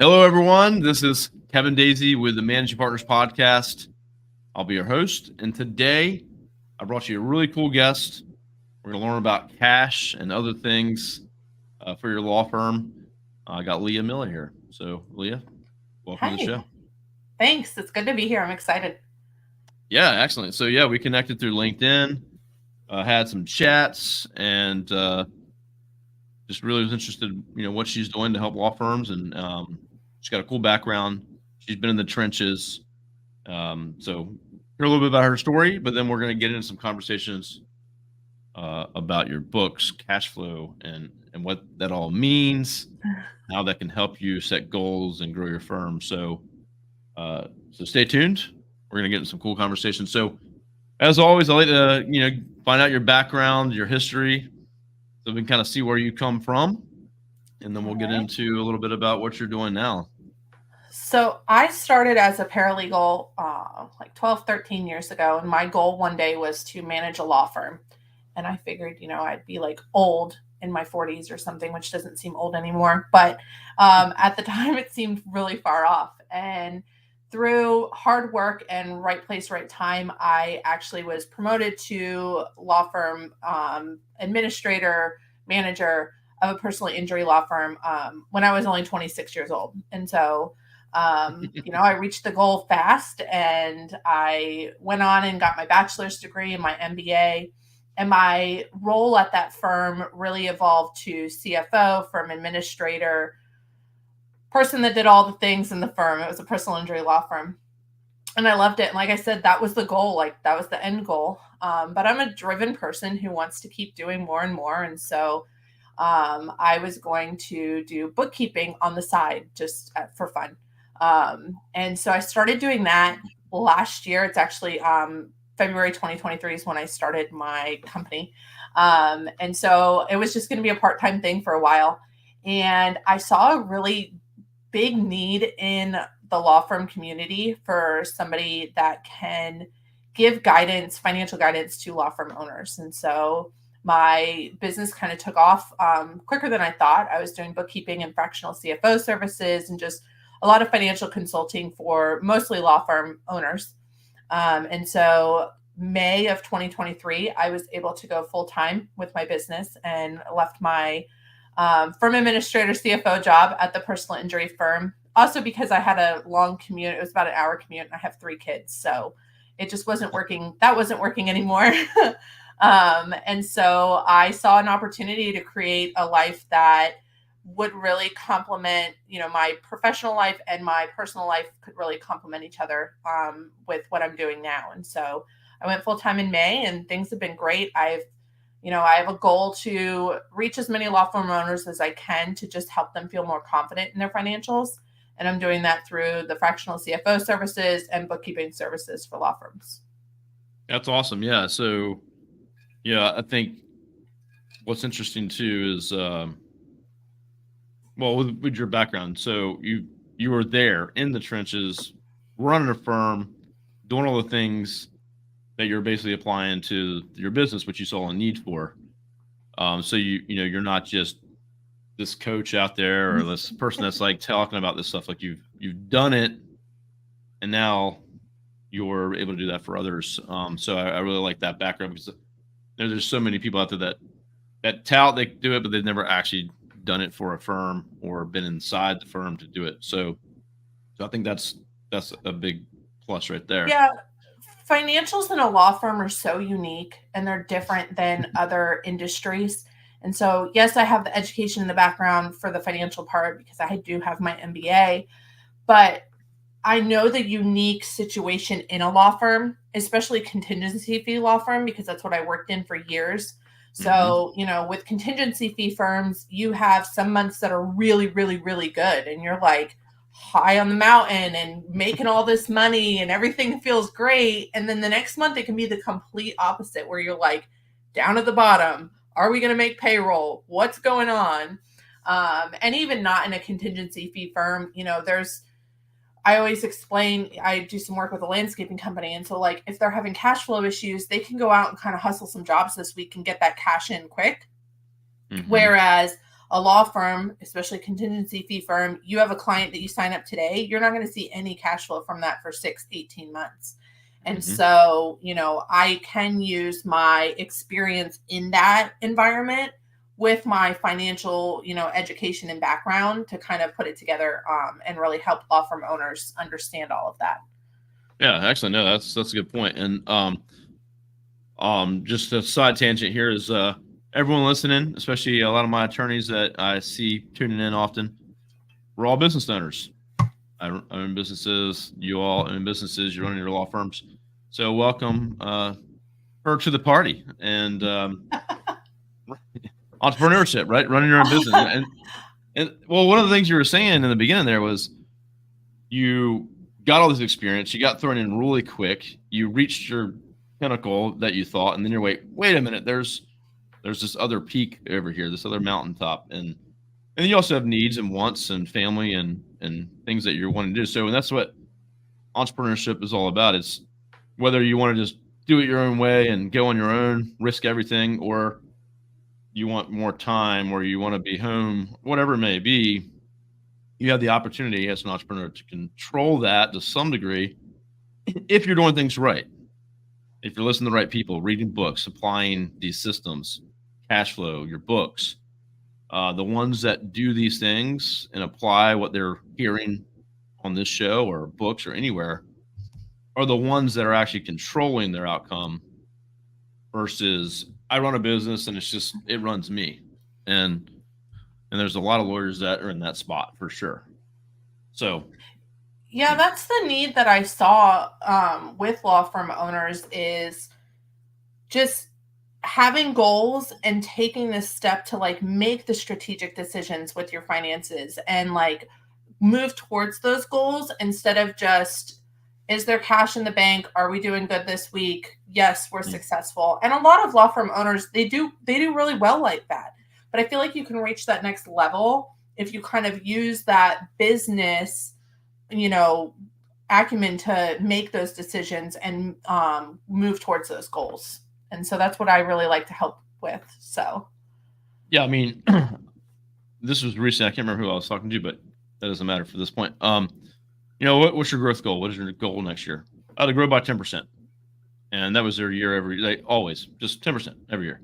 Hello, everyone. This is Kevin Daisey with the Managing Partners Podcast. I'll be your host, and today I brought you a really cool guest. We're going to learn about cash and other things for your law firm. I got Leah Miller here. So, Leah, welcome to the Hi, show. thanks. It's good to be here. I'm excited. Yeah, excellent. So, yeah, we connected through LinkedIn, had some chats, and just really was interested, what she's doing to help law firms, and she's got a cool background. She's been in the trenches. So hear a little bit about her story, but then we're going to get into some conversations about your books, cash flow, and what that all means, how that can help you set goals and grow your firm. So stay tuned. We're going to get into some cool conversations. So as always, I like to find out your background, your history, so we can kind of see where you come from, and then we'll get into a little bit about what you're doing now. So I started as a paralegal like 12, 13 years ago. And my goal one day was to manage a law firm. And I figured, I'd be like old in my 40s or something, which doesn't seem old anymore. But at the time, it seemed really far off. And through hard work and right place, right time, I actually was promoted to law firm administrator, manager of a personal injury law firm when I was only 26 years old. And so I reached the goal fast, and I went on and got my bachelor's degree and my MBA. And my role at that firm really evolved to CFO, firm administrator, person that did all the things in the firm. It was a personal injury law firm. And I loved it. And like I said, that was the goal. Like that was the end goal. But I'm a driven person who wants to keep doing more and more. And so I was going to do bookkeeping on the side just for fun. And so I started doing that last year. It's actually February 2023 is when I started my company. And so it was just going to be a part-time thing for a while. And I saw a really big need in the law firm community for somebody that can give guidance, financial guidance to law firm owners. And so my business kind of took off quicker than I thought. I was doing bookkeeping and fractional CFO services and just a lot of financial consulting for mostly law firm owners. And so May of 2023, I was able to go full time with my business and left my firm administrator CFO job at the personal injury firm. Also because I had a long commute. It was about an hour commute and I have 3 kids. So it just wasn't working. That wasn't working anymore. And so I saw an opportunity to create a life that would really complement, my professional life, and my personal life could really complement each other with what I'm doing now. And so I went full time in May, and things have been great. I have a goal to reach as many law firm owners as I can to just help them feel more confident in their financials. And I'm doing that through the fractional CFO services and bookkeeping services for law firms. That's awesome. Yeah. So, I think what's interesting too is, with your background, so you were there in the trenches, running a firm, doing all the things that you're basically applying to your business, which you saw a need for. So you're not just this coach out there or this person that's like talking about this stuff. Like you've done it, and now you're able to do that for others. So I really like that background, because there's so many people out there that tout they do it, but they've never actually done it for a firm or been inside the firm to do it. So I think that's a big plus right there. Yeah. Financials in a law firm are so unique, and they're different than other industries. And so, yes, I have the education in the background for the financial part because I do have my MBA, but I know the unique situation in a law firm, especially contingency fee law firm, because that's what I worked in for years. So, with contingency fee firms, you have some months that are really, really, really good. And you're like high on the mountain and making all this money and everything feels great. And then the next month it can be the complete opposite, where you're like down at the bottom. Are we going to make payroll? What's going on? And even not in a contingency fee firm, I always explain, I do some work with a landscaping company. And so like, if they're having cash flow issues, they can go out and kind of hustle some jobs this week and get that cash in quick. Mm-hmm. Whereas A law firm, especially a contingency fee firm, you have a client that you sign up today, you're not going to see any cash flow from that for 6-18 months. And so, I can use my experience in that environment with my financial, education and background to kind of put it together and really help law firm owners understand all of that. Yeah, actually, no, that's a good point. And just a side tangent here is everyone listening, especially a lot of my attorneys that I see tuning in often, we're all business owners. I own businesses. You all own businesses. You're running your law firms. So welcome her to the party and entrepreneurship, right? Running your own business. And well, one of the things you were saying in the beginning there was you got all this experience. You got thrown in really quick. You reached your pinnacle that you thought, and then you're wait a minute. There's this other peak over here, this other mountaintop, and then you also have needs and wants and family and things that you're wanting to do. So, and that's what entrepreneurship is all about. It's whether you want to just do it your own way and go on your own, risk everything, or you want more time, or you want to be home, whatever it may be. You have the opportunity as an entrepreneur to control that to some degree if you're doing things right. If you're listening to the right people, reading books, applying these systems, cash flow, your books, the ones that do these things and apply what they're hearing on this show or books or anywhere are the ones that are actually controlling their outcome versus I run a business and it runs me. And there's a lot of lawyers that are in that spot for sure. So yeah, that's the need that I saw with law firm owners is just having goals and taking this step to make the strategic decisions with your finances and move towards those goals instead of just, is there cash in the bank? Are we doing good this week? Yes, we're successful. And a lot of law firm owners, they do really well like that. But I feel like you can reach that next level if you kind of use that business, acumen to make those decisions and move towards those goals. And so that's what I really like to help with. So, yeah, I mean, this was recent. I can't remember who I was talking to, but that doesn't matter for this point. What's your growth goal? What is your goal next year? To grow by 10%. And that was their year always just 10% every year.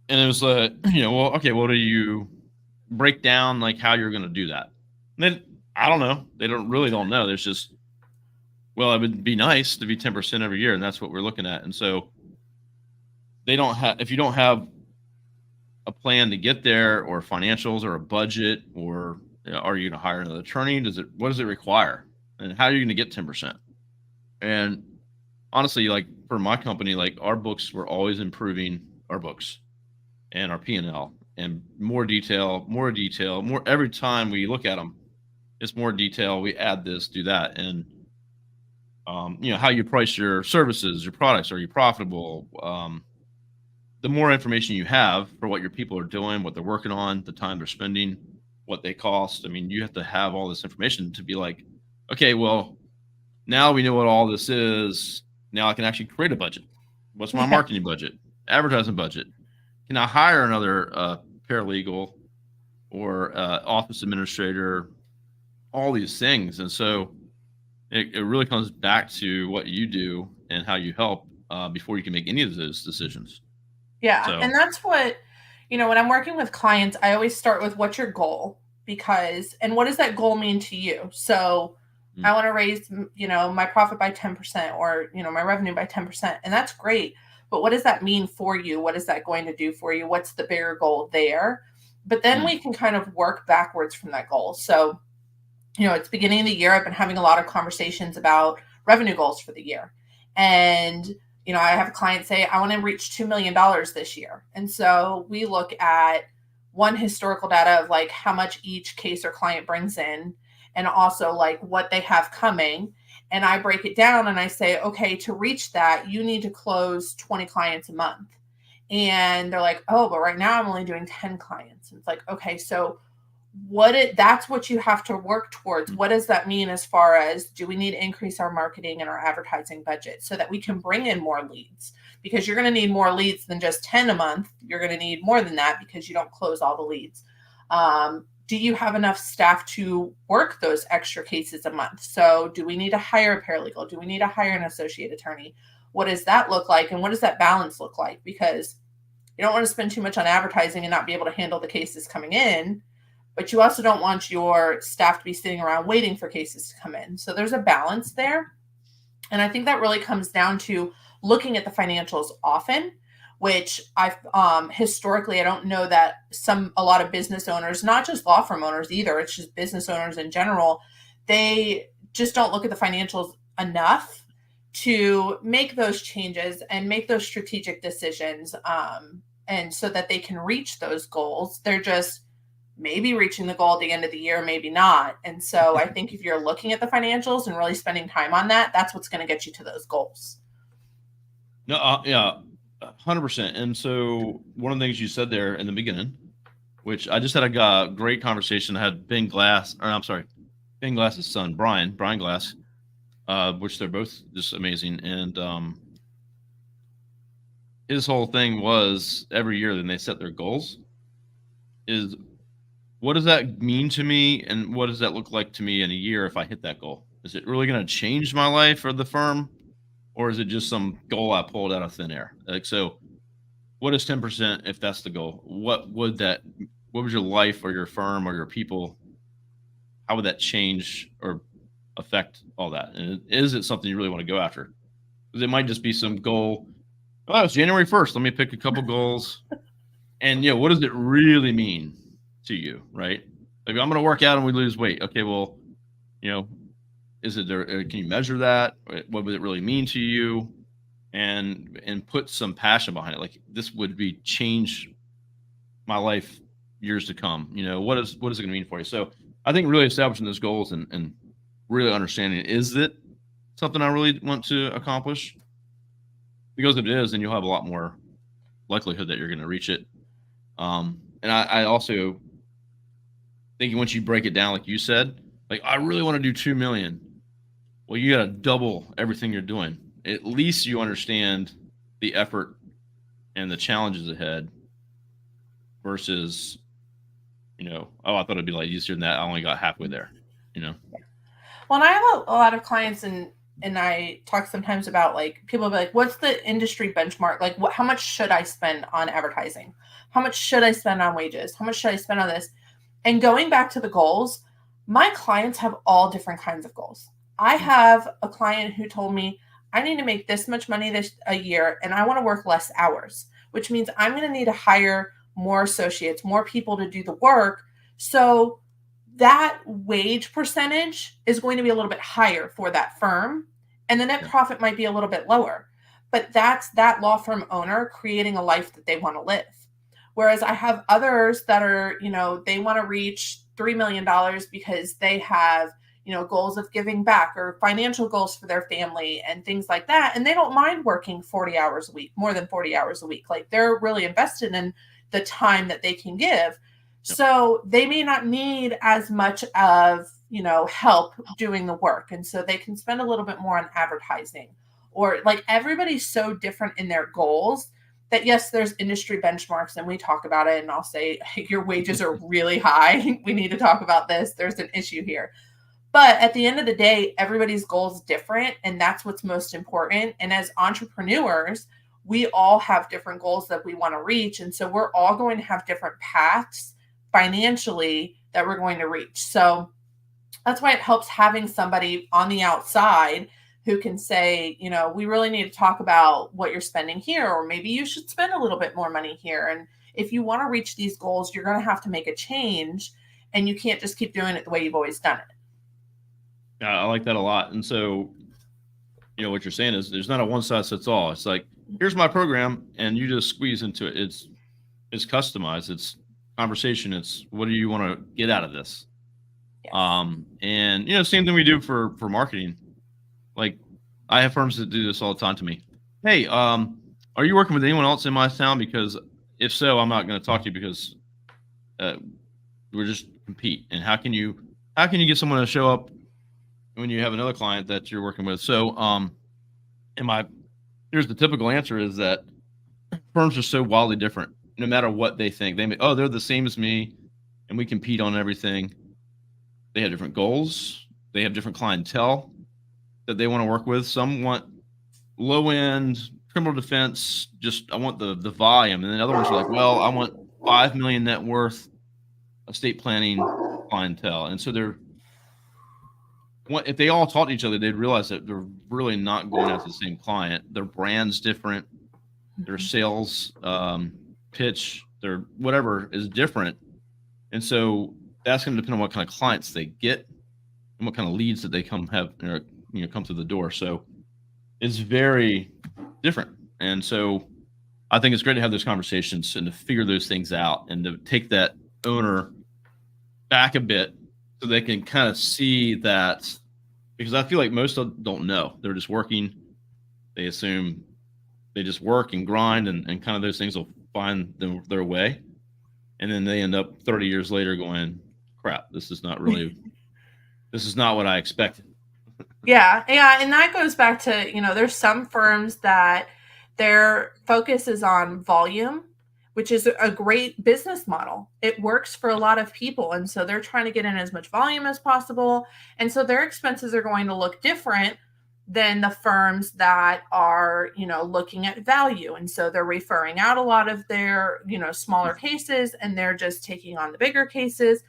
And it was what do you break down how you're going to do that? And then I don't know. They don't know. There's just, well, it would be nice to be 10% every year. And that's what we're looking at. And so if you don't have a plan to get there or financials or a budget or are you going to hire another attorney? What does it require? And how are you going to get 10%? And honestly, for my company, our books, we're always improving our books and our P&L and more detail, every time we look at them, it's more detail. We add this, do that. And, how you price your services, your products, are you profitable? The more information you have for what your people are doing, what they're working on, the time they're spending, what they cost. I mean, you have to have all this information to be okay, well, now we know what all this is. Now I can actually create a budget. What's my marketing budget? Advertising budget? Can I hire another paralegal or office administrator? All these things. And so it really comes back to what you do and how you help before you can make any of those decisions. Yeah. So. And that's what, when I'm working with clients, I always start with what's your goal and what does that goal mean to you? So I want to raise, my profit by 10% or, my revenue by 10%. And that's great. But what does that mean for you? What is that going to do for you? What's the bigger goal there? But then we can kind of work backwards from that goal. So, it's beginning of the year. I've been having a lot of conversations about revenue goals for the year. And, I have a client say, I want to reach $2 million this year. And so we look at one historical data of how much each case or client brings in and also what they have coming. And I break it down and I say, okay, to reach that, you need to close 20 clients a month. And they're like, oh, but right now I'm only doing 10 clients. And it's okay, so that's what you have to work towards. What does that mean as far as, do we need to increase our marketing and our advertising budget so that we can bring in more leads? because you're going to need more leads than just 10 a month. You're going to need more than that because you don't close all the leads. Do you have enough staff to work those extra cases a month? So do we need to hire a paralegal? Do we need to hire an associate attorney? What does that look like? And what does that balance look like? Because you don't want to spend too much on advertising and not be able to handle the cases coming in, but you also don't want your staff to be sitting around waiting for cases to come in. So there's a balance there. And I think that really comes down to looking at the financials often, which I've historically, I don't know that a lot of business owners, not just law firm owners either, it's just business owners in general, they just don't look at the financials enough to make those changes and make those strategic decisions. And so that they can reach those goals. They're just maybe reaching the goal at the end of the year, maybe not. And so I think if you're looking at the financials and really spending time on that, that's what's going to get you to those goals. No, yeah, 100%. And so one of the things you said there in the beginning, which I just had a great conversation. I had Ben Glass's son, Brian Glass, which they're both just amazing. And his whole thing was every year then they set their goals is what does that mean to me? And what does that look like to me in a year if I hit that goal? Is it really going to change my life or the firm? Or is it just some goal I pulled out of thin air? Like, so what is 10% if that's the goal? What would your life or your firm or your people, how would that change or affect all that? And is it something you really want to go after? Because it might just be some goal. Oh, it's January 1st. Let me pick a couple goals. And, what does it really mean to you, right? Like, I'm going to work out and we lose weight. Okay, well, is it there? Can you measure that? What would it really mean to you? And put some passion behind it. Like, this would change my life years to come. What is it going to mean for you? So I think really establishing those goals and really understanding, is it something I really want to accomplish? Because if it is, then you'll have a lot more likelihood that you're going to reach it. And I also think once you break it down, like you said, like, I really want to do 2 million. Well, you got to double everything you're doing. At least you understand the effort and the challenges ahead versus, I thought it'd be like easier than that. I only got halfway there, Well, and I have a lot of clients and I talk sometimes about, like, people will be like, what's the industry benchmark? Like, how much should I spend on advertising? How much should I spend on wages? How much should I spend on this? And going back to the goals, my clients have all different kinds of goals. I have a client who told me, I need to make this much money a year, and I want to work less hours, which means I'm going to need to hire more associates, more people to do the work. So that wage percentage is going to be a little bit higher for that firm, and the net profit might be a little bit lower. But that's that law firm owner creating a life that they want to live. Whereas I have others that are, they want to reach $3 million because they have, goals of giving back or financial goals for their family and things like that. And they don't mind working 40 hours a week, more than 40 hours a week. Like, they're really invested in the time that they can give. So they may not need as much of, help doing the work. And so they can spend a little bit more on advertising, or, like, everybody's so different in their goals that, yes, there's industry benchmarks and we talk about it. And I'll say, hey, your wages are really high. We need to talk about this. There's an issue here. But at the end of the day, everybody's goal is different. And that's what's most important. And as entrepreneurs, we all have different goals that we want to reach. And so we're all going to have different paths financially that we're going to reach. So that's why it helps having somebody on the outside who can say, we really need to talk about what you're spending here, or maybe you should spend a little bit more money here. And if you want to reach these goals, you're going to have to make a change, and you can't just keep doing it the way you've always done it. Yeah, I like that a lot. And so, what you're saying is there's not a one size fits all. It's like, here's my program, and you just squeeze into it. It's customized. It's conversation. It's what do you want to get out of this? Yes. And same thing we do for marketing. Like, I have firms that do this all the time to me. Hey, are you working with anyone else in my town? Because if so, I'm not going to talk to you because we're just compete. And how can you get someone to show up when you have another client that you're working with? So, in my here's the typical answer is that firms are so wildly different. No matter what they think, they're the same as me, and we compete on everything. They have different goals. They have different clientele that they want to work with. Some want low end criminal defense. Just I want the volume, and then other ones are like, well, I want 5 million net worth estate planning clientele. And so if they all talk to each other, they'd realize that they're really not going after the same client. Their brand's different. Their sales pitch, their whatever is different. And so that's going to depend on what kind of clients they get and what kind of leads that they come through the door. So it's very different. And so I think it's great to have those conversations and to figure those things out and to take that owner back a bit so they can kind of see that, because I feel like most don't know. They're just working. They assume they just work and grind and kind of those things will find their way. And then they end up 30 years later going, crap, this is not what I expected. Yeah. And that goes back to, there's some firms that their focus is on volume, which is a great business model. It works for a lot of people. And so they're trying to get in as much volume as possible. And so their expenses are going to look different than the firms that are, looking at value. And so they're referring out a lot of their, smaller cases, and they're just taking on the bigger cases.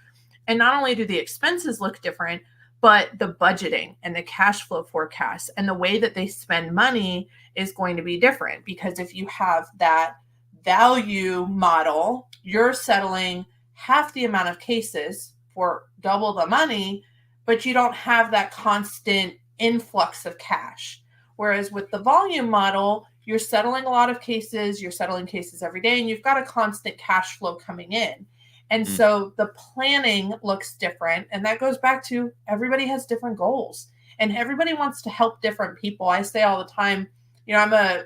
And not only do the expenses look different, but the budgeting and the cash flow forecast and the way that they spend money is going to be different, because if you have that value model, you're settling half the amount of cases for double the money, but you don't have that constant influx of cash. Whereas with the volume model, you're settling a lot of cases, you're settling cases every day, and you've got a constant cash flow coming in. And so the planning looks different. And that goes back to everybody has different goals and everybody wants to help different people. I say all the time, I'm a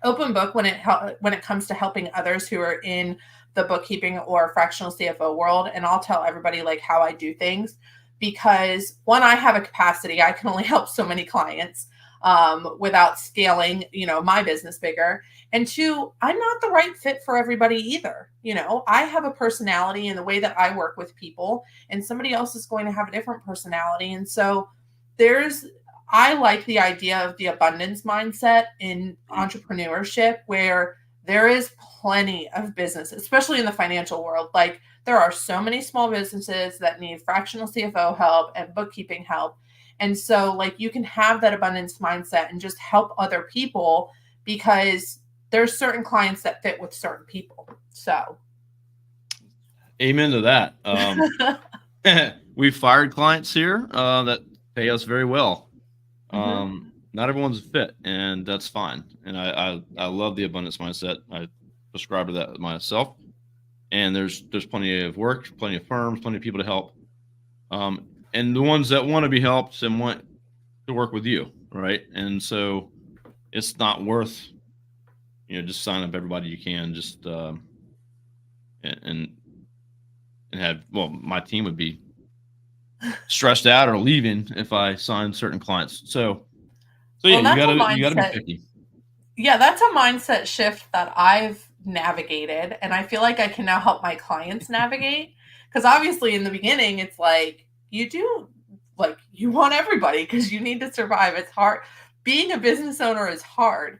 open book when it comes to helping others who are in the bookkeeping or fractional CFO world. And I'll tell everybody like how I do things, because one, I have a capacity. I can only help so many clients without scaling, my business bigger. And two, I'm not the right fit for everybody either. I have a personality in the way that I work with people, and somebody else is going to have a different personality. And so I like the idea of the abundance mindset in entrepreneurship, where there is plenty of business, especially in the financial world. Like there are so many small businesses that need fractional CFO help and bookkeeping help. And so like you can have that abundance mindset and just help other people, because there's certain clients that fit with certain people. So amen to that. We've fired clients here that pay us very well. Not everyone's a fit, and that's fine. And I love the abundance mindset. I prescribe to that myself. And there's plenty of work, plenty of firms, plenty of people to help. And the ones that want to be helped and want to work with you, right? And so it's not worth, just sign up everybody you can, just and have, well, my team would be stressed out or leaving if I signed certain clients. So yeah, you gotta be picky. Yeah, that's a mindset shift that I've navigated, and I feel like I can now help my clients navigate. Because obviously in the beginning, it's like you want everybody because you need to survive. It's hard. Being a business owner is hard,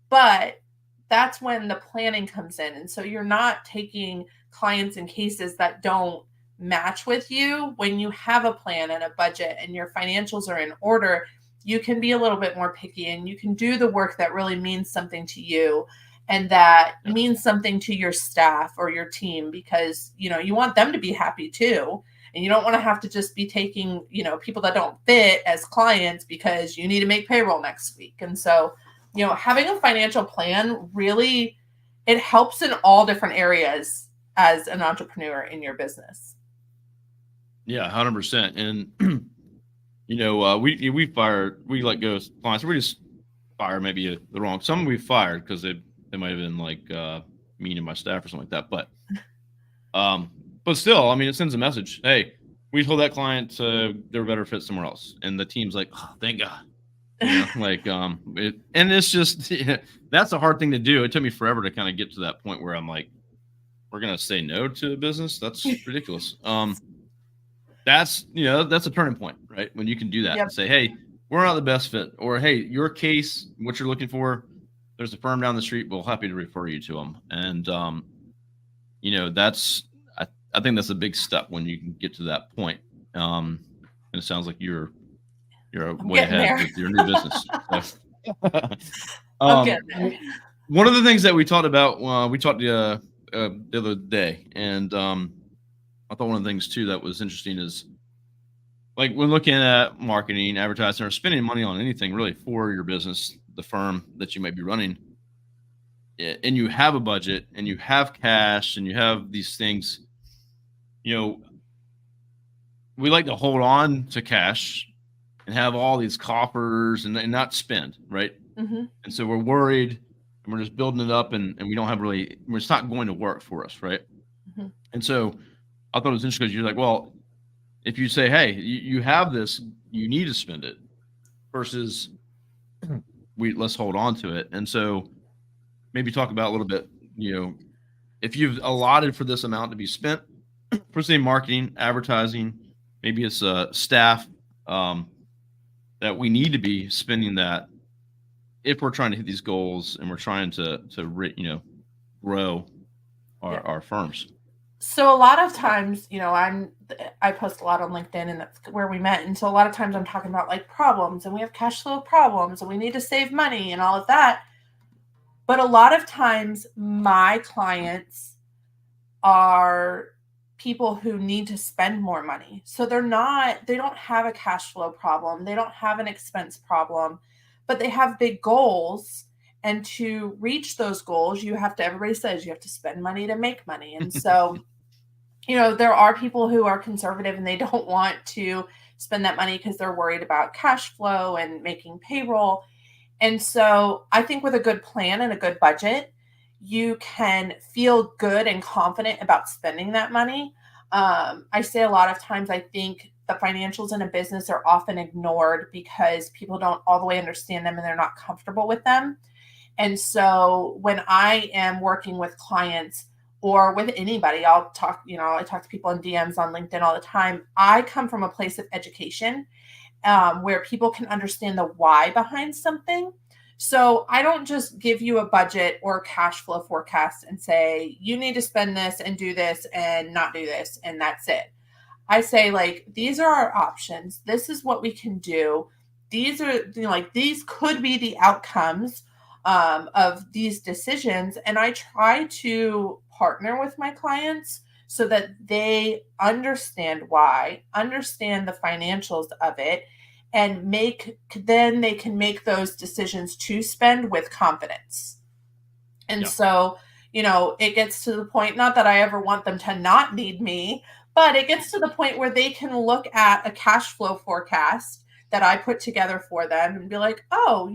but that's when the planning comes in. And so you're not taking clients and cases that don't match with you. When you have a plan and a budget and your financials are in order, you can be a little bit more picky, and you can do the work that really means something to you and that means something to your staff or your team, because, you want them to be happy too. And you don't want to have to just be taking, people that don't fit as clients because you need to make payroll next week. And so, having a financial plan really, it helps in all different areas as an entrepreneur in your business. Yeah, 100%. And, we let go of clients. We just fire maybe the wrong, some we fired because they might have been like mean to my staff or something like that. But still, it sends a message. Hey, we told that client they're better fit somewhere else. And the team's like, oh, thank God. And it's just that's a hard thing to do. It took me forever to kind of get to that point where I'm like, we're gonna say no to a business. That's ridiculous. That's that's a turning point, right? When you can do that Yep. and say, hey, we're not the best fit, or hey, your case, what you're looking for, there's a firm down the street, we're happy to refer you to them. And that's I think that's a big step when you can get to that point. And it sounds like you're I'm way getting ahead there. with your new business. I'm getting there. One of the things that we talked about, we talked the other day, and I thought one of the things too that was interesting is like when looking at marketing, advertising, or spending money on anything really for your business, the firm that you might be running, and you have a budget and you have cash and you have these things, we like to hold on to cash and have all these coffers and not spend, right? Mm-hmm. And so we're worried and we're just building it up and we don't have it's not going to work for us, right? Mm-hmm. And so I thought it was interesting because you're like, well, if you say, hey, you have this, you need to spend it versus let's hold on to it. And so maybe talk about a little bit, if you've allotted for this amount to be spent for say marketing, advertising, maybe it's staff, that we need to be spending that if we're trying to hit these goals and we're trying to grow our firms. So a lot of times, I post a lot on LinkedIn, and that's where we met. And so a lot of times I'm talking about like problems, and we have cash flow problems, and we need to save money and all of that. But a lot of times my clients are people who need to spend more money. So they don't have a cash flow problem. They don't have an expense problem, but they have big goals. And to reach those goals, everybody says you have to spend money to make money. And so, there are people who are conservative and they don't want to spend that money because they're worried about cash flow and making payroll. And so I think with a good plan and a good budget, you can feel good and confident about spending that money. I say a lot of times, I think the financials in a business are often ignored because people don't all the way understand them and they're not comfortable with them. And so when I am working with clients or with anybody, I talk to people in DMs on LinkedIn all the time. I come from a place of education where people can understand the why behind something. So I don't just give you a budget or cash flow forecast and say, you need to spend this and do this and not do this, and that's it. I say, like, these are our options. This is what we can do. These are, these could be the outcomes of these decisions. And I try to partner with my clients so that they understand why, understand the financials of it, and then they can make those decisions to spend with confidence. And so, it gets to the point, not that I ever want them to not need me, but it gets to the point where they can look at a cash flow forecast that I put together for them and be like, oh,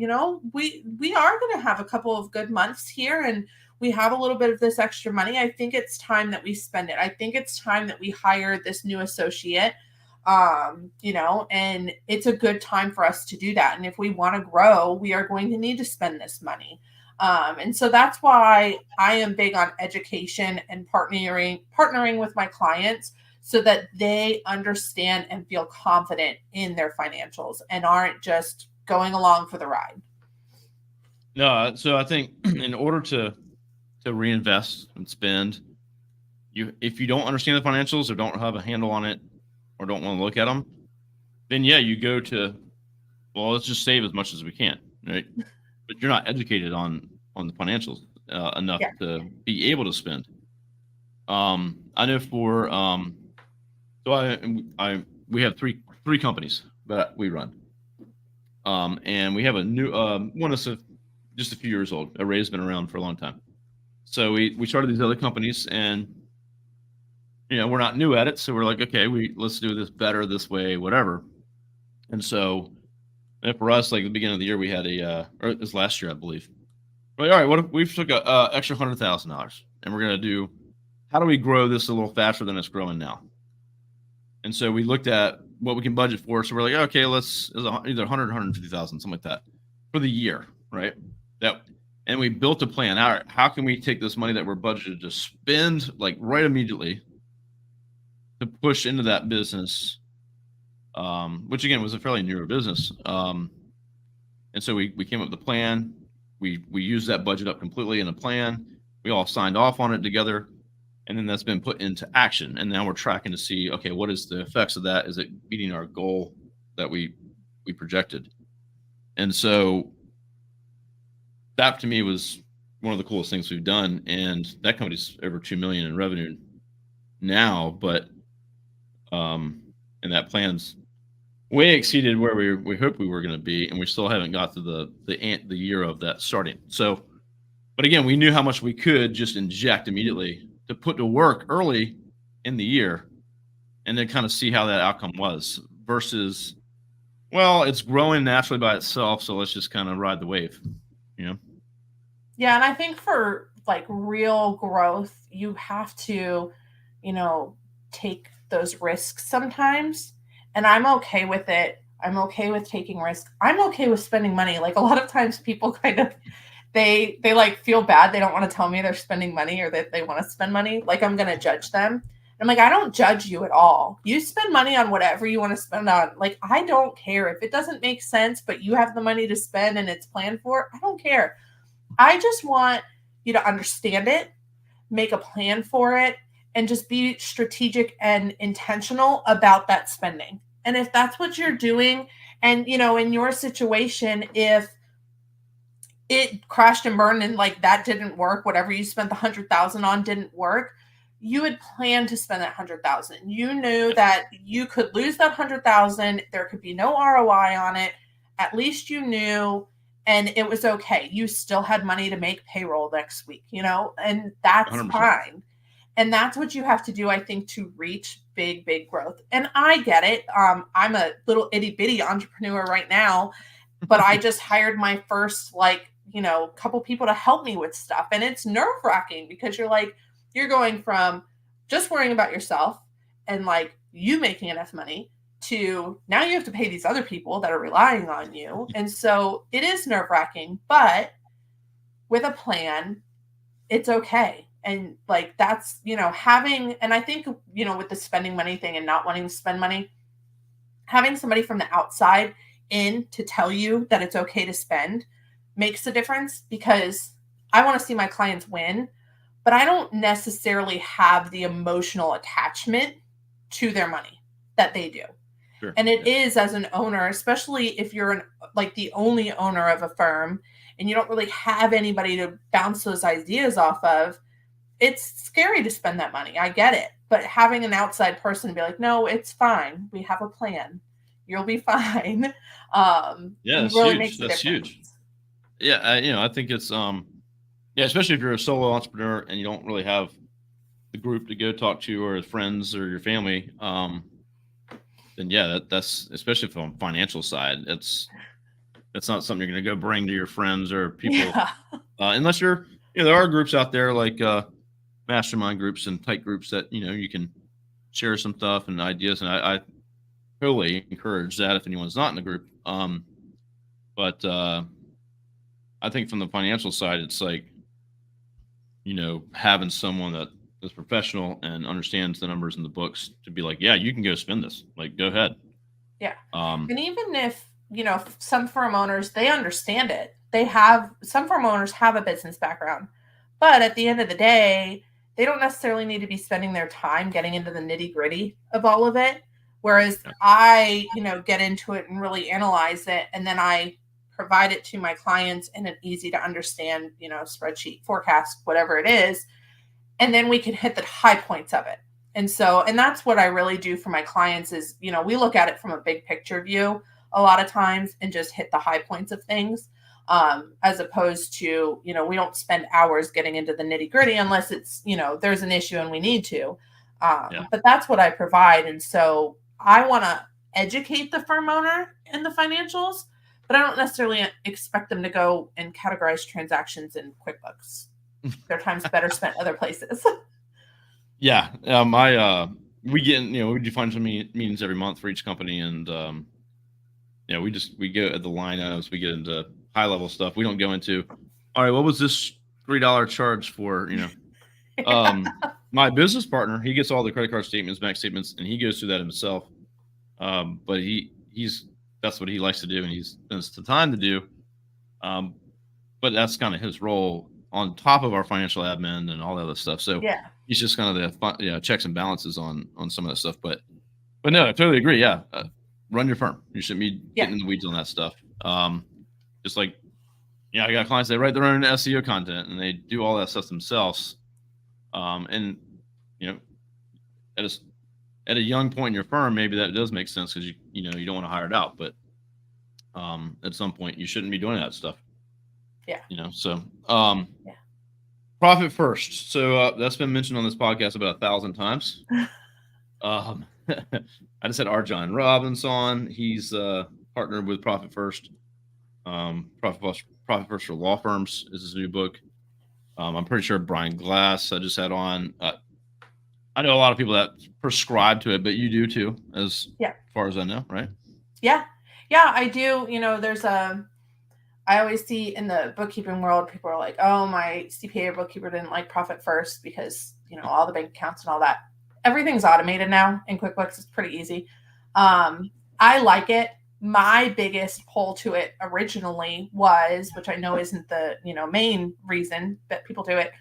we are going to have a couple of good months here and we have a little bit of this extra money. I think it's time that we spend it. I think it's time that we hire this new associate. And it's a good time for us to do that. And if we want to grow, we are going to need to spend this money. And so that's why I am big on education and partnering with my clients so that they understand and feel confident in their financials and aren't just going along for the ride. No, so I think in order to reinvest and spend, if you don't understand the financials or don't have a handle on it or don't want to look at them, then you go to, well, let's just save as much as we can, right? But you're not educated on the financials enough to be able to spend. I know for we have three companies that we run, and we have a new one is just a few years old. Array's been around for a long time, so we started these other companies, and we're not new at it, so we're like, okay, let's do this better this way, whatever. And so, for us, like the beginning of the year, we had or it was last year, I believe. We're like, all right, what if we took a extra $100,000, and we're gonna do? How do we grow this a little faster than it's growing now? And so we looked at what we can budget for. So we're like, okay, let's either 100, 150,000, something like that for the year, right? And we built a plan. All right, how can we take this money that we're budgeted to spend like right immediately to push into that business, which again was a fairly newer business. And so we came up with a plan. We used that budget up completely in a plan. We all signed off on it together, and then that's been put into action. And now we're tracking to see, okay, what is the effects of that? Is it meeting our goal that we projected? And so that to me was one of the coolest things we've done. And that company's over 2 million in revenue now, but and that plan's way exceeded where we hoped we were going to be, and we still haven't got to the year of that starting. So, but again, we knew how much we could just inject immediately to put to work early in the year, and then kind of see how that outcome was versus, well, it's growing naturally by itself, so let's just kind of ride the wave, you know? Yeah, and I think for like real growth, you have to, take those risks sometimes. And I'm okay with it. I'm okay with taking risks. I'm okay with spending money. Like a lot of times people kind of they like feel bad. They don't want to tell me they're spending money or that they want to spend money. Like I'm gonna judge them. And I'm like, I don't judge you at all. You spend money on whatever you want to spend on. Like, I don't care. If it doesn't make sense, but you have the money to spend and it's planned for, I don't care. I just want you to understand it, make a plan for it, and just be strategic and intentional about that spending. And if that's what you're doing, and in your situation, if it crashed and burned and like that didn't work, whatever you spent the 100,000 on didn't work, you had planned to spend that 100,000. You knew that you could lose that 100,000. There could be no ROI on it. At least you knew, and it was okay. You still had money to make payroll next week, and that's 100%. fine. And that's what you have to do, I think, to reach big, big growth. And I get it. I'm a little itty bitty entrepreneur right now, but I just hired my first, couple people to help me with stuff. And it's nerve wracking because you're going from just worrying about yourself and like you making enough money to now you have to pay these other people that are relying on you. And so it is nerve wracking, but with a plan, it's okay. And like, that's, having, and I think, with the spending money thing and not wanting to spend money, having somebody from the outside in to tell you that it's okay to spend makes a difference, because I want to see my clients win, but I don't necessarily have the emotional attachment to their money that they do. Sure. And it is, as an owner, especially if you're the only owner of a firm and you don't really have anybody to bounce those ideas off of, it's scary to spend that money. I get it. But having an outside person be like, no, it's fine. We have a plan. You'll be fine. Yeah, that's really huge. makes a That's difference. huge. Yeah, I think it's especially if you're a solo entrepreneur and you don't really have the group to go talk to or friends or your family, then yeah, that's especially from financial side, that's not something you're going to go bring to your friends or people, Yeah. Unless you're, there are groups out there like mastermind groups and tight groups that you can share some stuff and ideas, and I totally encourage that if anyone's not in the group. But I think from the financial side, it's like having someone that is professional and understands the numbers in the books to be like, yeah, you can go spend this. Like, go ahead. Yeah. And even if, some firm owners, they understand it. Some firm owners have a business background, but at the end of the day, they don't necessarily need to be spending their time getting into the nitty gritty of all of it. Whereas I, get into it and really analyze it. And then I provide it to my clients in an easy to understand, spreadsheet, forecast, whatever it is. And then we can hit the high points of it. And that's what I really do for my clients is, we look at it from a big picture view a lot of times and just hit the high points of things, as opposed to, we don't spend hours getting into the nitty gritty unless it's, there's an issue and we need to. But that's what I provide. And so I want to educate the firm owner in the financials, but I don't necessarily expect them to go and categorize transactions in QuickBooks. Their time's better spent other places. Yeah. we get, we define some meetings every month for each company, and we go at the lineups, we get into high level stuff. We don't go into, all right, what was this $3 charge for? My business partner, he gets all the credit card statements, bank statements, and he goes through that himself. But he's that's what he likes to do, and he's spends the time to do. But that's kind of his role on top of our financial admin and all that other stuff. So Yeah. he's just kind of the checks and balances on some of that stuff. But no, I totally agree. Yeah, run your firm. You shouldn't be getting in the weeds on that stuff. Just like, I got clients that write their own SEO content and they do all that stuff themselves. And at a young point in your firm, maybe that does make sense because you don't want to hire it out. But at some point, you shouldn't be doing that stuff. Yeah. So profit first. So that's been mentioned on this podcast about 1,000 times. I just had R. John Robbins on. He's partnered with Profit First. Profit First for Law Firms is his new book. I'm pretty sure Brian Glass I just had on. I know a lot of people that prescribe to it, but you do too, as far as I know, right? Yeah, I do. I always see in the bookkeeping world, people are like, oh, my CPA or bookkeeper didn't like Profit First because, all the bank accounts and all that. Everything's automated now in QuickBooks. It's pretty easy. I like it. My biggest pull to it originally was, which I know isn't the, main reason that people do it,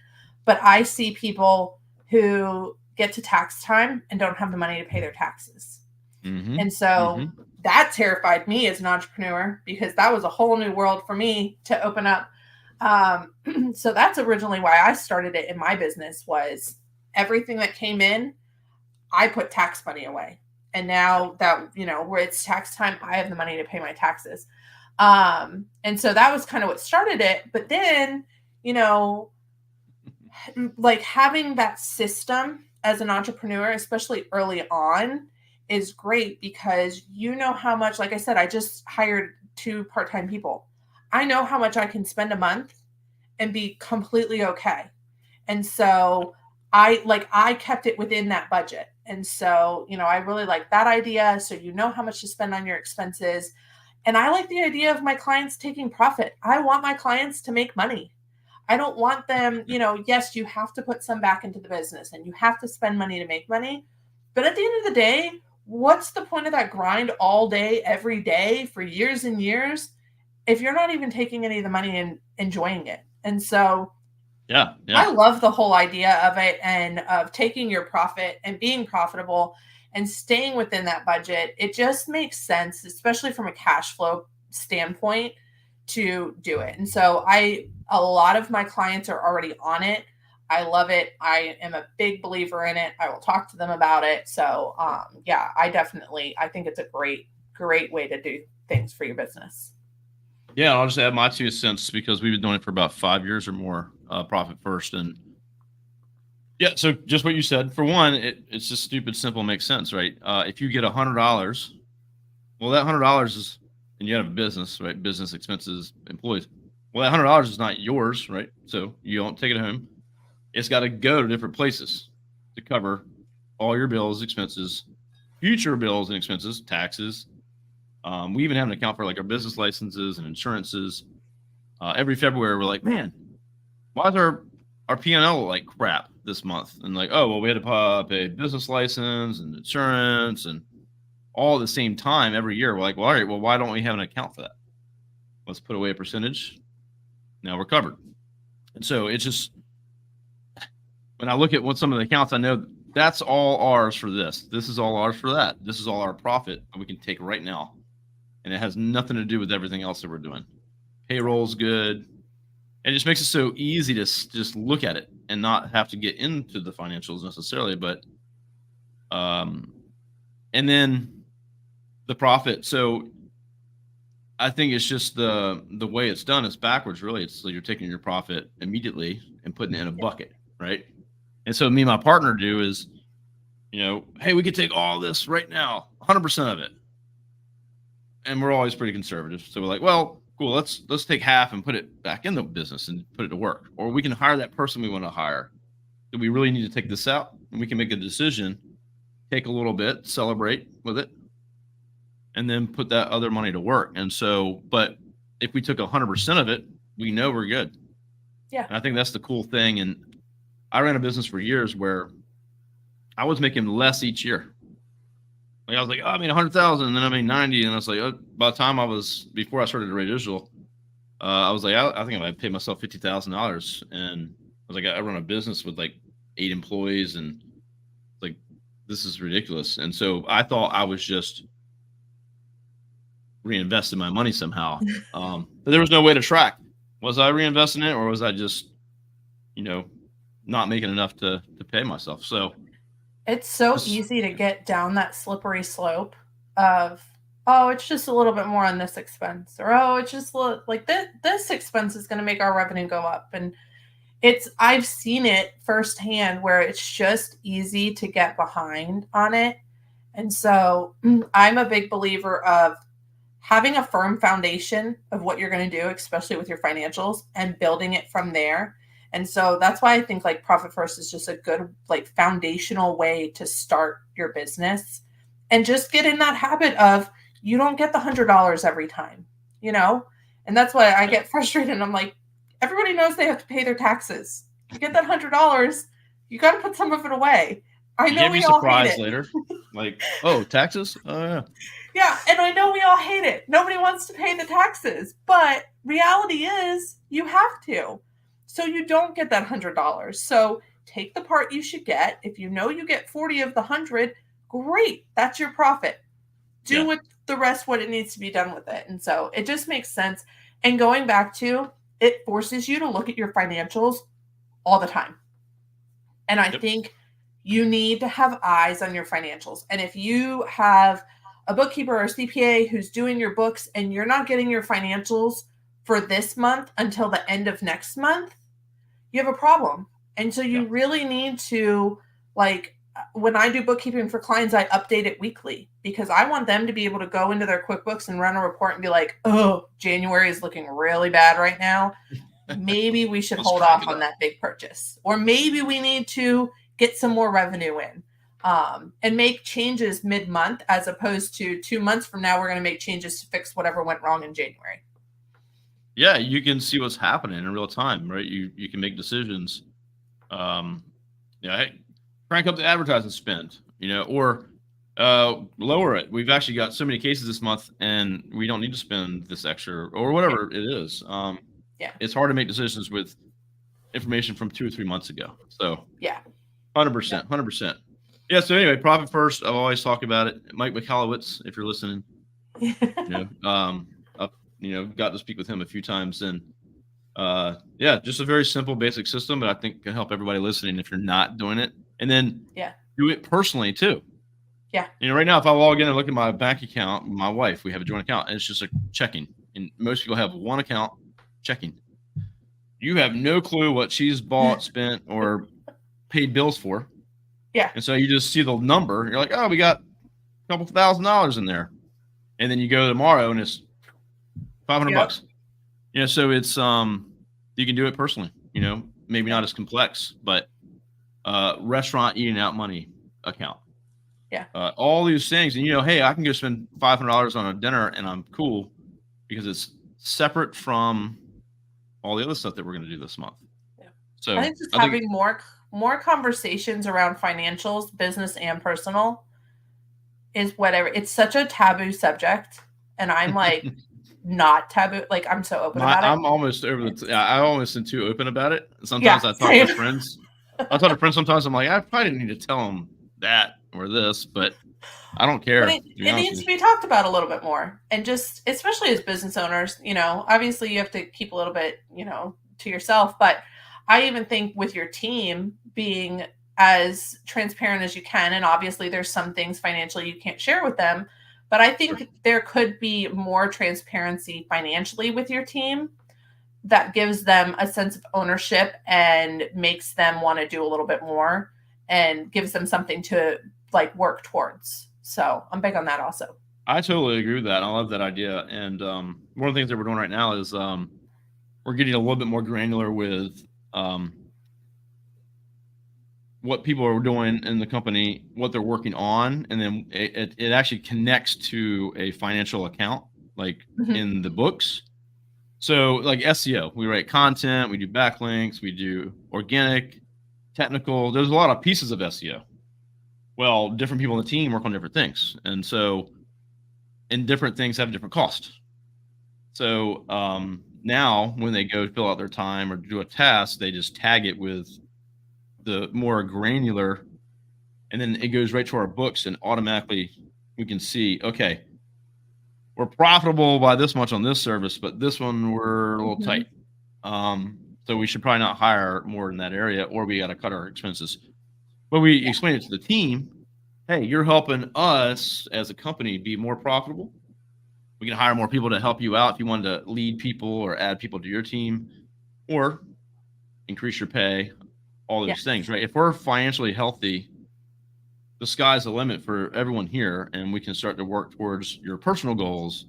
but I see people who get to tax time and don't have the money to pay their taxes. Mm-hmm. And so that terrified me as an entrepreneur because that was a whole new world for me to open up. So that's originally why I started it in my business was everything that came in, I put tax money away. And now that, where it's tax time, I have the money to pay my taxes. And so that was kind of what started it. But then, like having that system as an entrepreneur, especially early on, is great because how much, like I said, I just hired 2 part-time people. I know how much I can spend a month and be completely okay. And so I kept it within that budget. And so, I really like that idea. So how much to spend on your expenses. And I like the idea of my clients taking profit. I want my clients to make money. I don't want them, yes, you have to put some back into the business and you have to spend money to make money. But at the end of the day, what's the point of that grind all day, every day for years and years if you're not even taking any of the money and enjoying it? And so I love the whole idea of it and of taking your profit and being profitable and staying within that budget. It just makes sense, especially from a cash flow standpoint, to do it. And so a lot of my clients are already on it. I love it. I am a big believer in it. I will talk to them about it. So I think it's a great way to do things for your business. Yeah, I'll just add my 2 cents because we've been doing it for about 5 years or more, Profit First. And so just what you said, for one, it's just stupid, simple, makes sense, right? If you get $100, well, that $100 is, and you have a business, right? Business expenses, employees. Well, that $100 is not yours, right? So you don't take it home. It's got to go to different places to cover all your bills, expenses, future bills and expenses, taxes. We even have an account for like our business licenses and insurances. Every February, we're like, man, why is our P&L like crap this month? And like, oh, well, we had to pay business license and insurance and all at the same time every year. We're like, well, all right, well, why don't we have an account for that? Let's put away a percentage. Now we're covered. And so it's just, when I look at what some of the accounts, I know that's all ours for this. This is all ours for that. This is all our profit that we can take right now. And it has nothing to do with everything else that we're doing. Payroll's good. It just makes it so easy to just look at it and not have to get into the financials necessarily. But, and then the profit. So I think it's just the way it's done is backwards, really. It's so you're taking your profit immediately and putting it in a bucket, right? And so me and my partner do is, hey, we could take all this right now, 100% of it. And we're always pretty conservative. So we're like, well, cool, let's take half and put it back in the business and put it to work. Or we can hire that person we want to hire. Do we really need to take this out? And we can make a decision take a little bit, celebrate with it, and then put that other money to work. And so, but if we took 100% of it, we know we're good. Yeah. And I think that's the cool thing. And I ran a business for years where I was making less each year. Like I was like, oh, I made 100,000, and then I made 90, and I was like, oh, by the time before I started the radio digital, I was like, I think I might pay myself $50,000, and I was like, I run a business with like 8 employees, and like, this is ridiculous. And so I thought I was just reinvesting my money somehow, but there was no way to track. Was I reinvesting it, or was I just, not making enough to pay myself? So it's so easy to get down that slippery slope of, oh, it's just a little bit more on this expense, or oh, it's just like this expense is going to make our revenue go up. And I've seen it firsthand where it's just easy to get behind on it. And so I'm a big believer of having a firm foundation of what you're going to do, especially with your financials, and building it from there. And so that's why I think like Profit First is just a good like foundational way to start your business, and just get in that habit of, you don't get the $100 every time, and that's why I get frustrated. And I'm like, everybody knows they have to pay their taxes. You get that $100, you got to put some of it away. I know we all hate it later. Like, oh, taxes? Oh yeah. Yeah, and I know we all hate it. Nobody wants to pay the taxes, but reality is you have to. So you don't get that $100. So take the part you should get. If you know you get 40 of the 100, great. That's your profit. Do with the rest what it needs to be done with it. And so it just makes sense. And going back to, it forces you to look at your financials all the time. And I think you need to have eyes on your financials. And if you have a bookkeeper or a CPA who's doing your books and you're not getting your financials for this month until the end of next month, you have a problem. And so you really need to, like, when I do bookkeeping for clients, I update it weekly, because I want them to be able to go into their QuickBooks and run a report and be like, oh, January is looking really bad right now. Maybe we should hold off on that big purchase, or maybe we need to get some more revenue in, and make changes mid-month, as opposed to 2 months from now, we're going to make changes to fix whatever went wrong in January. Yeah, you can see what's happening in real time, right? You can make decisions. Hey, crank up the advertising spend, or lower it. We've actually got so many cases this month, and we don't need to spend this extra, or whatever it is. It's hard to make decisions with information from 2 or 3 months ago. So 100%. Yeah. So anyway, Profit First. I've always talked about it. Mike Michalowicz, if you're listening, I've got to speak with him a few times, and just a very simple, basic system, but I think can help everybody listening if you're not doing it, and then do it personally too. Yeah. Right now, if I log in and look at my bank account, my wife, we have a joint account, and it's just a checking, and most people have one account checking. You have no clue what she's bought, spent, or paid bills for. Yeah. And so you just see the number. You're like, oh, we got a couple $1,000s in there. And then you go tomorrow and it's $500. So it's you can do it personally. Maybe not as complex, but restaurant eating out money account. Yeah. All these things, and hey, I can go spend $500 on a dinner and I'm cool, because it's separate from all the other stuff that we're going to do this month. Yeah. So I think just having more conversations around financials, business and personal, is whatever. It's such a taboo subject, and I'm like not taboo. Like, I'm so open about it. I'm almost over I almost am too open about it. Sometimes I talk to friends. I talk to friends sometimes. I'm like, I probably didn't need to tell them that or this, but I don't care. But it needs to be talked about a little bit more, and just especially as business owners, obviously you have to keep a little bit, to yourself, but I even think with your team being as transparent as you can, and obviously there's some things financially you can't share with them, but I think there could be more transparency financially with your team that gives them a sense of ownership and makes them want to do a little bit more and gives them something to like work towards. So I'm big on that also. I totally agree with that. I love that idea. And one of the things that we're doing right now is we're getting a little bit more granular with what people are doing in the company, what they're working on, and then it actually connects to a financial account, like in the books. So like SEO, we write content, we do backlinks, we do organic, technical. There's a lot of pieces of SEO. Well, different people on the team work on different things. And so, and different things have different costs. So now when they go fill out their time or do a task, they just tag it with the more granular, and then it goes right to our books, and automatically we can see, okay, we're profitable by this much on this service, but this one we're a little tight. So we should probably not hire more in that area, or we got to cut our expenses. But we explain it to the team. Hey, you're helping us as a company be more profitable. We can hire more people to help you out if you wanted to lead people or add people to your team, or increase your pay, all those things, right? If we're financially healthy, the sky's the limit for everyone here, and we can start to work towards your personal goals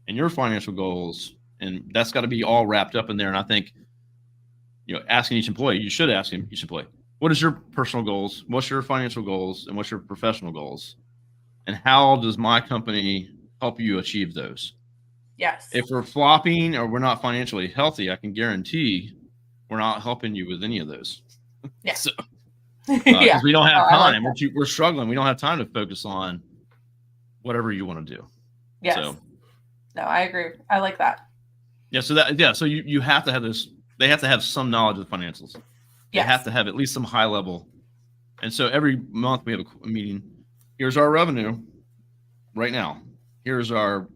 and your financial goals. And that's got to be all wrapped up in there. And I think, asking each employee, you should ask each employee, what is your personal goals? What's your financial goals? And what's your professional goals? And how does my company help you achieve those? Yes. If we're flopping or we're not financially healthy, I can guarantee we're not helping you with any of those. Yeah. So, because we don't have time. Like we're struggling. We don't have time to focus on whatever you want to do. Yes. So, no, I agree. I like that. Yeah. So you have to have this. They have to have some knowledge of the financials. They have to have at least some high level. And so every month we have a meeting. Here's our revenue right now. Here's our,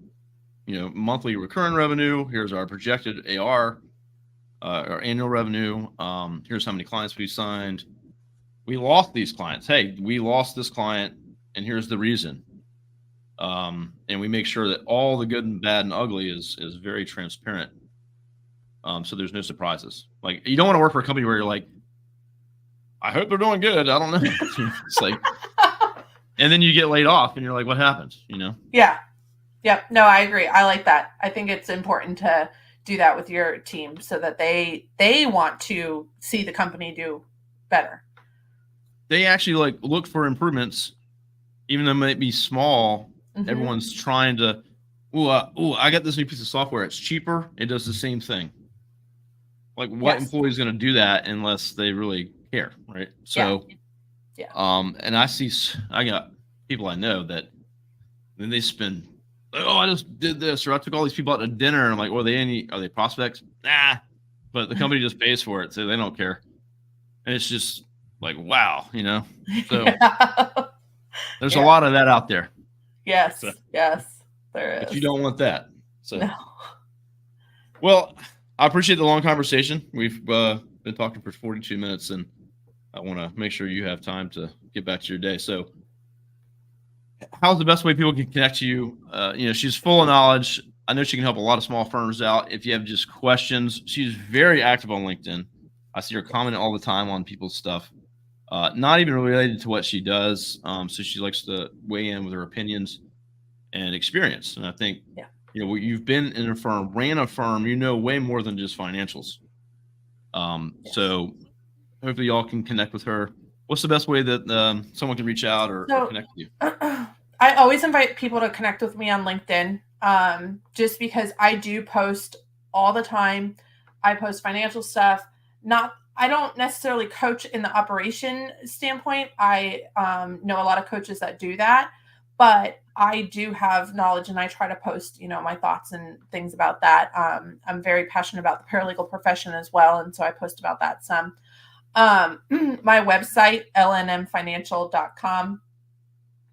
monthly recurring revenue. Here's our projected AR, our annual revenue. Here's how many clients we signed. We lost these clients. Hey, we lost this client, and here's the reason. And we make sure that all the good and bad and ugly is very transparent. So there's no surprises. Like, you don't want to work for a company where you're like, I hope they're doing good. I don't know. It's like, and then you get laid off, and you're like, what happened? Yeah. Yep. No, I agree. I like that. I think it's important to do that with your team so that they want to see the company do better. They actually look for improvements, even though it might be small. Everyone's trying to, I got this new piece of software. It's cheaper. It does the same thing. Like, what employee is going to do that unless they really care, right? So, and I got people I know that then they spend, I just did this, or I took all these people out to dinner, and I'm like, are they prospects? Nah, but the company just pays for it, so they don't care. And it's just like, wow, So there's a lot of that out there. Yes, yes, there is. But you don't want that. So, no. Well, I appreciate the long conversation. We've been talking for 42 minutes, and I want to make sure you have time to get back to your day. So, how's the best way people can connect to you? She's full of knowledge. I know she can help a lot of small firms out. If you have just questions, she's very active on LinkedIn. I see her commenting all the time on people's stuff. Not even related to what she does. So she likes to weigh in with her opinions and experience. And I think, you've been in a firm, ran a firm, way more than just financials. So hopefully y'all can connect with her. What's the best way that someone can reach out or connect with you? I always invite people to connect with me on LinkedIn, just because I do post all the time. I post financial stuff. I don't necessarily coach in the operation standpoint. I know a lot of coaches that do that, but I do have knowledge, and I try to post, my thoughts and things about that. I'm very passionate about the paralegal profession as well, and so I post about that some. My website, lnmfinancial.com.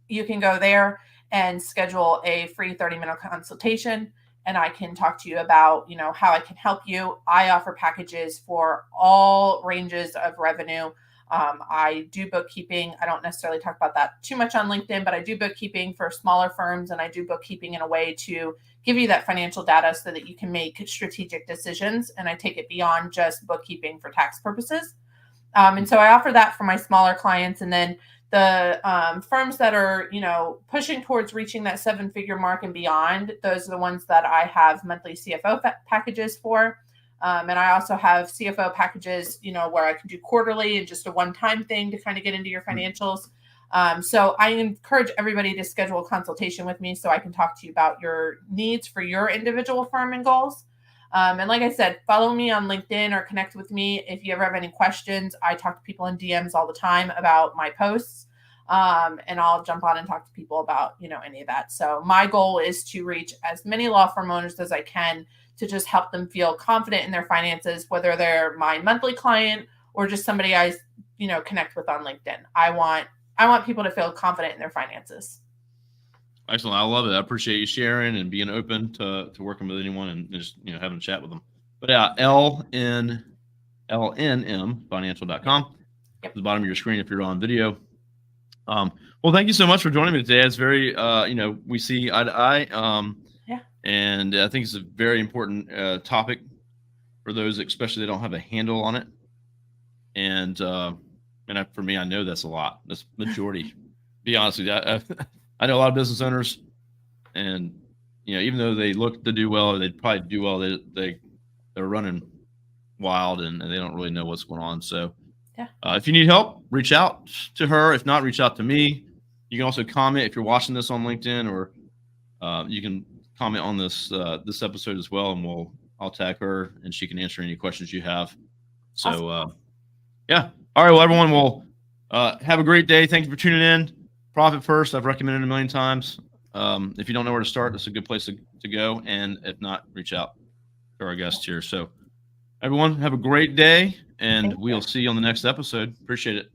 You can go there and schedule a free 30-minute consultation, and I can talk to you about, how I can help you. I offer packages for all ranges of revenue. I do bookkeeping. I don't necessarily talk about that too much on LinkedIn, but I do bookkeeping for smaller firms, and I do bookkeeping in a way to give you that financial data so that you can make strategic decisions. And I take it beyond just bookkeeping for tax purposes. And so I offer that for my smaller clients. And then the firms that are, pushing towards reaching that 7-figure mark and beyond, those are the ones that I have monthly CFO packages for. And I also have CFO packages, where I can do quarterly and just a one-time thing to kind of get into your financials. So I encourage everybody to schedule a consultation with me so I can talk to you about your needs for your individual firm and goals. And like I said, follow me on LinkedIn or connect with me if you ever have any questions. I talk to people in DMs all the time about my posts. And I'll jump on and talk to people about, any of that. So my goal is to reach as many law firm owners as I can to just help them feel confident in their finances, whether they're my monthly client or just somebody I, connect with on LinkedIn. I want people to feel confident in their finances. Excellent. I love it. I appreciate you sharing and being open to working with anyone and just, having a chat with them. But yeah, lnnmfinancial.com. Yep. At the bottom of your screen if you're on video. Well, thank you so much for joining me today. It's very, we see eye to eye. Yeah. And I think it's a very important topic for those, especially that don't have a handle on it. And for me, I know that's a lot. That's majority. Be honest with you, I know a lot of business owners, and even though they look to do well, or they'd probably do well, they're running wild and they don't really know what's going on. So, yeah. If you need help, reach out to her. If not, reach out to me. You can also comment if you're watching this on LinkedIn, or you can comment on this episode as well, and I'll tag her and she can answer any questions you have. So, awesome. Yeah. All right. Well, everyone will have a great day. Thank you for tuning in. Profit first. I've recommended it a million times. If you don't know where to start, that's a good place to go. And if not, reach out to our guest here. So everyone have a great day, and we'll see you on the next episode. Appreciate it.